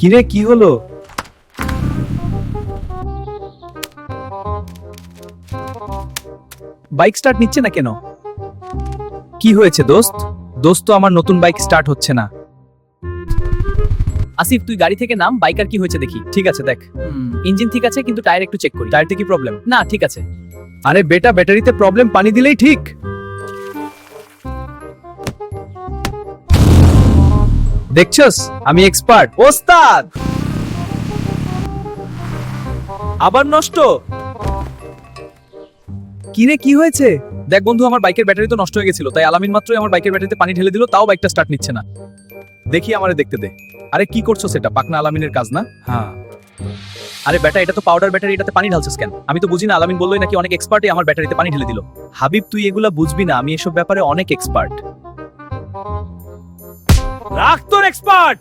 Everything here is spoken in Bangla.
কিরে কি হলো? বাইক স্টার্ট নিচ্ছে না কেন? কি হয়েছে দোস্ত? দোস্ত আমার নতুন বাইক স্টার্ট হচ্ছে না। আসিফ, তুই গাড়ি থেকে নাম, বাইকার কি হয়েছে দেখি। ঠিক আছে দেখ। ইঞ্জিন ঠিক আছে, কিন্তু টায়ার একটু চেক করি। টায়ারতে কি প্রবলেম? না, ঠিক আছে। আরে বেটা, ব্যাটারিতে প্রবলেম, পানি দিলেই ঠিক। দেখছস আমি এক্সপার্ট। ওস্তাদ আবার নষ্ট। কিরে কি হয়েছে? দেখ বন্ধু, আমার বাইকের ব্যাটারি তো নষ্ট হয়ে গেছিল, তাই আলামিন মাত্রই আমার বাইকের ব্যাটারিতে পানি ঢেলে দিল, তাও বাইকটা স্টার্ট নিচ্ছে না। দেখি আমারে দেখতে দে। আরে কি করছো সেটা? পাকনা আলামিনের কাজ না? হ্যাঁ। আরে বেটা, এটা তো পাউডার ব্যাটারি, এটাতে পানি ঢালছিস কেন? আমি তো বুঝি না, আলামিন বললোই নাকি অনেক এক্সপার্টই আমার ব্যাটারিতে পানি ঢেলে দিল। হাবিব, তুই এগুলা বুঝবি না, আমি এসব ব্যাপারে অনেক এক্সপার্ট। রাখ তোর এক্সপার্ট।